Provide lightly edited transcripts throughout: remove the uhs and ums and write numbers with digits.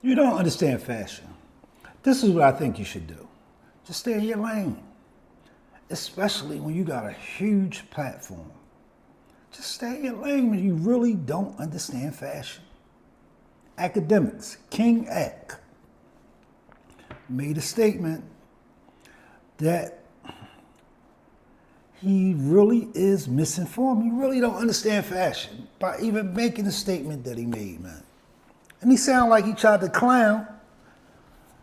You don't understand fashion. This is what I think you should do. Just stay in your lane, especially when you got a huge platform. Just stay in your lane when you really don't understand fashion. Akademiks, King Ak, made a statement that he really is misinformed. You really don't understand fashion by even making the statement that he made, man. And he sounded like he tried to clown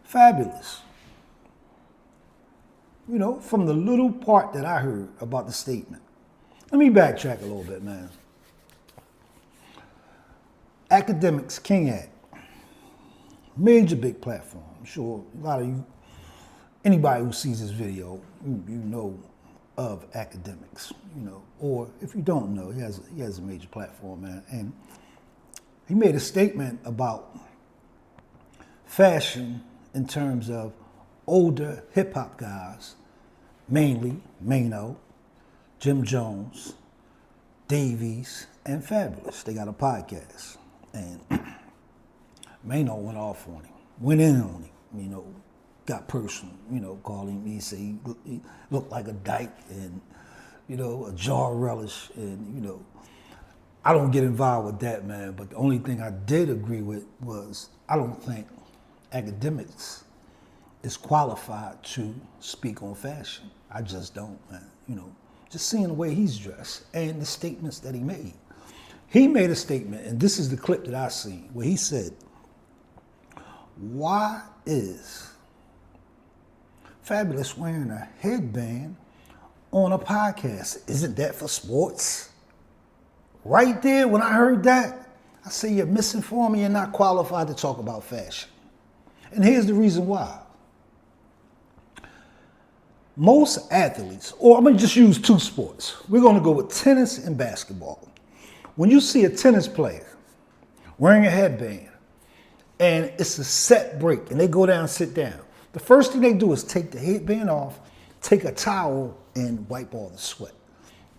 Fabulous. You know, from the little part that I heard about the statement. Let me backtrack a little bit, man. Akademiks, King Ak, major big platform. I'm sure a lot of you, anybody who sees this video, you know of Akademiks, you know, or if you don't know, he has a major platform, man. And he made a statement about fashion in terms of older hip hop guys, mainly Mano, Jim Jones, Davies, and Fabulous. They got a podcast. And Mano went off on him, went in on him, you know, got personal, you know, calling me, say he looked like a dyke and, you know, a jar relish. And, you know, I don't get involved with that, man. But the only thing I did agree with was I don't think Akademiks is qualified to speak on fashion. I just don't, man. You know, just seeing the way he's dressed and the statements that he made. He made a statement, and this is the clip that I seen, where he said, "Why is Fabulous wearing a headband on a podcast? Isn't that for sports?" Right there, when I heard that, I say you're misinformed and you're not qualified to talk about fashion. And here's the reason why. Most athletes, or I'm going to just use two sports. We're going to go with tennis and basketball. When you see a tennis player wearing a headband and it's a set break and they go down and sit down, the first thing they do is take the headband off, take a towel and wipe all the sweat.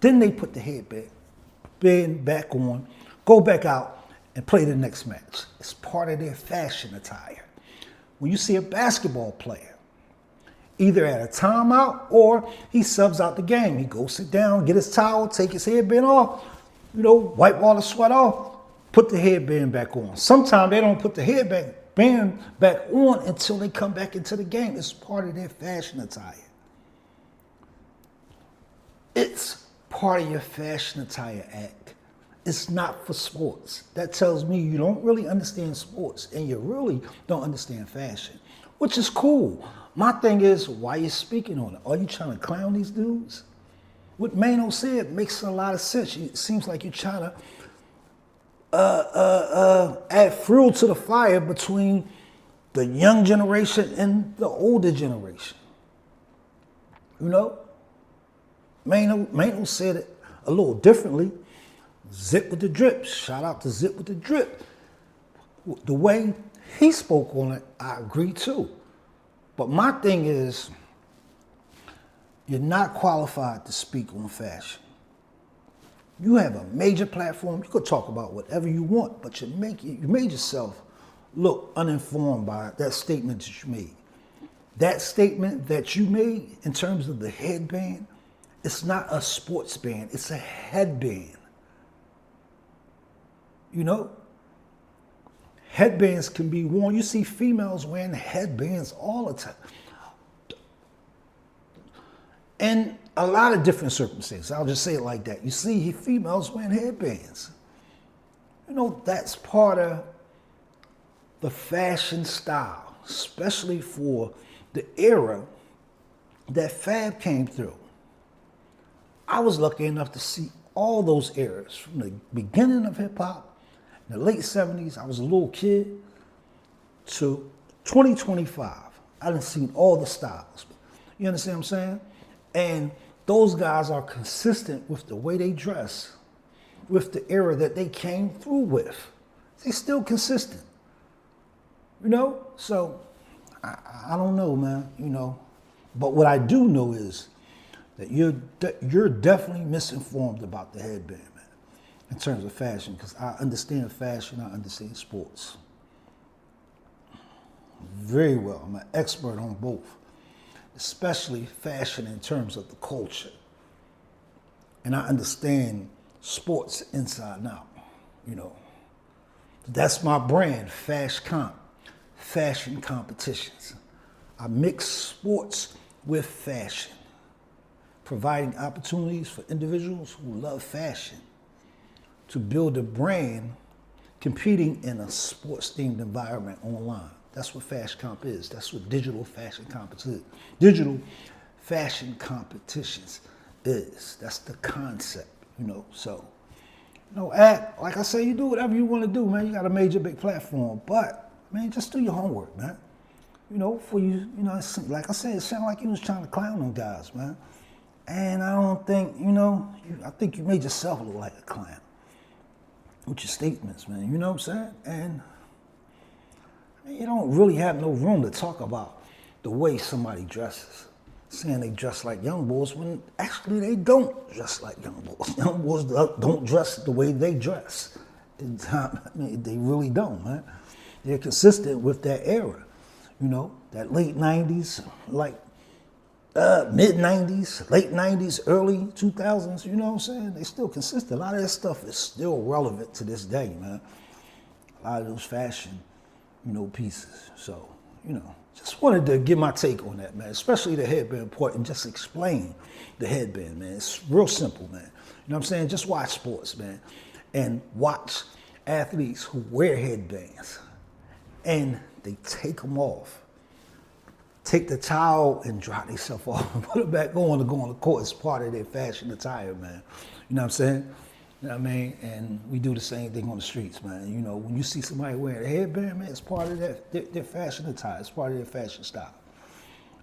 Then they put the headband back on, go back out and play the next match. It's part of their fashion attire. When you see a basketball player, either at a timeout or he subs out the game, he goes sit down, get his towel, take his headband off, you know, wipe all the sweat off, put the headband back on. Sometimes they don't put the headband back on until they come back into the game. It's part of their fashion attire. It's part of your fashion attire act. It's not for sports. That tells me you don't really understand sports and you really don't understand fashion, which is cool. My thing is, why are you speaking on it? Are you trying to clown these dudes? What Mano said makes a lot of sense. It seems like you're trying to add fuel to the fire between the young generation and the older generation. You know? Mano said it a little differently. Zip with the drip. Shout out to Zip with the drip. The way he spoke on it, I agree too. But my thing is, you're not qualified to speak on fashion. You have a major platform. You could talk about whatever you want, but you made yourself look uninformed by that statement that you made. That statement that you made in terms of the headband, it's not a sports band, it's a headband. You know? Headbands can be worn. You see females wearing headbands all the time. And a lot of different circumstances. I'll just say it like that. You see females wearing headbands. You know, that's part of the fashion style, especially for the era that Fab came through. I was lucky enough to see all those eras from the beginning of hip hop, in the late 70s, I was a little kid, to 2025. I done seen all the styles. You understand what I'm saying? And those guys are consistent with the way they dress, with the era that they came through with. They're still consistent. You know? So, I don't know, man, you know. But what I do know is that you're definitely misinformed about the headband, man, in terms of fashion, because I understand fashion, I understand sports. very well. I'm an expert on both, especially fashion in terms of the culture. And I understand sports inside and out, you know. That's my brand, Fashcomp, fashion competitions. I mix sports with fashion, providing opportunities for individuals who love fashion to build a brand competing in a sports-themed environment online. That's what Fashcomp is. That's what digital fashion competitions is. That's the concept, you know. So, you know, like I say, you do whatever you want to do, man. You got a major big platform, but man, just do your homework, man. You know, for you, you know, like I said, it sounded like you was trying to clown them guys, man. And I don't think, you know, I think you made yourself look like a clown with your statements, man. You know what I'm saying? And you don't really have no room to talk about the way somebody dresses, saying they dress like young boys when actually they don't dress like young boys. Young boys don't dress the way they dress. I mean, they really don't, man. They're consistent with that era, you know, that late 90s, like mid 90s, late 90s, early 2000s, you know what I'm saying? They still consistent. A lot of that stuff is still relevant to this day, man. A lot of those fashion, you know, pieces. So, you know, just wanted to give my take on that, man, especially the headband part, and just explain the headband, man. It's real simple, man. You know what I'm saying? Just watch sports, man, and watch athletes who wear headbands and they take them off. Take the towel and dry themselves off and put it back on to go on the court. It's part of their fashion attire, man. You know what I'm saying? You know what I mean? And we do the same thing on the streets, man. You know, when you see somebody wearing a headband, man, it's part of their fashion attire. It's part of their fashion style.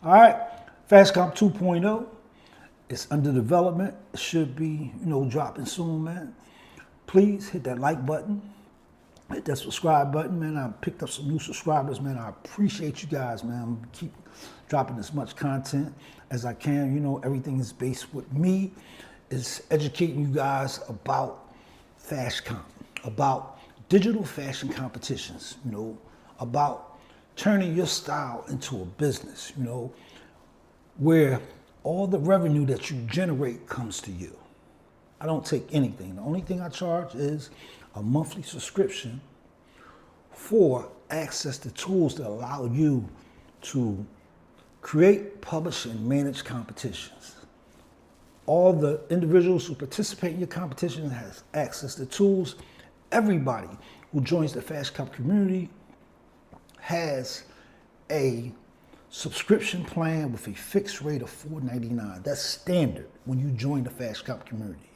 All right, Fashcomp 2.0. It's under development. It should be, you know, dropping soon, man. Please hit that like button. Hit that subscribe button, man. I picked up some new subscribers, man. I appreciate you guys, man. I'm gonna keep dropping as much content as I can. You know, everything is based with me. Is educating you guys about Fashcomp, about digital fashion competitions, you know, about turning your style into a business, you know, where all the revenue that you generate comes to you. I don't take anything. The only thing I charge is a monthly subscription for access to tools that allow you to create, publish, and manage competitions. All the individuals who participate in your competition has access to tools. Everybody who joins the Fashcomp community has a subscription plan with a fixed rate of $4.99. That's standard when you join the Fashcomp community.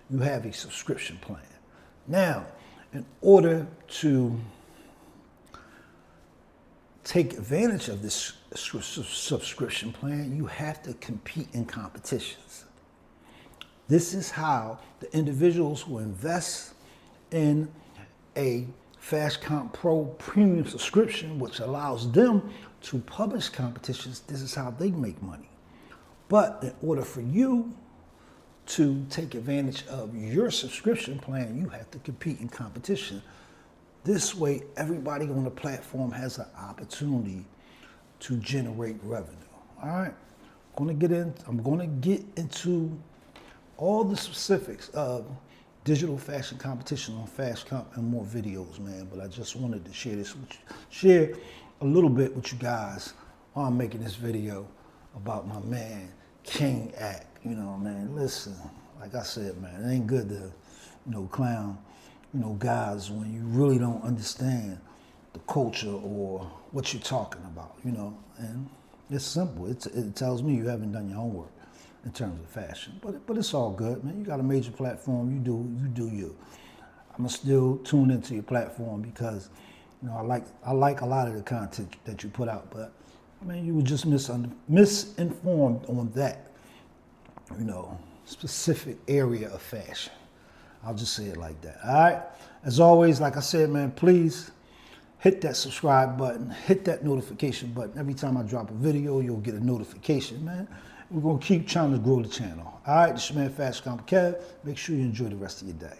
You have a subscription plan. Now, in order to take advantage of this subscription plan, you have to compete in competitions. This is how the individuals who invest in a Fashcomp Pro premium subscription, which allows them to publish competitions, this is how they make money. But in order for you to take advantage of your subscription plan, you have to compete in competition. This way, everybody on the platform has an opportunity to generate revenue. All right, I'm going to get into all the specifics of digital fashion competition on Fashcomp and more videos, man. But I just wanted to share a little bit with you guys while I'm making this video about my man, King Ak. You know, man, listen, like I said, man, it ain't good to, you know, clown, you know, guys when you really don't understand the culture or what you're talking about, you know. And it's simple. It tells me you haven't done your homework in terms of fashion, but it's all good, man. You got a major platform. You do you. I'm gonna still tune into your platform because, you know, I like a lot of the content that you put out, but I mean, you were just misinformed on that, you know, specific area of fashion. I'll just say it like that. All right. As always, like I said, man, please hit that subscribe button, hit that notification button. Every time I drop a video, you'll get a notification, man. We're going to keep trying to grow the channel. All right, this is your man, Fashcomp Kev. Make sure you enjoy the rest of your day.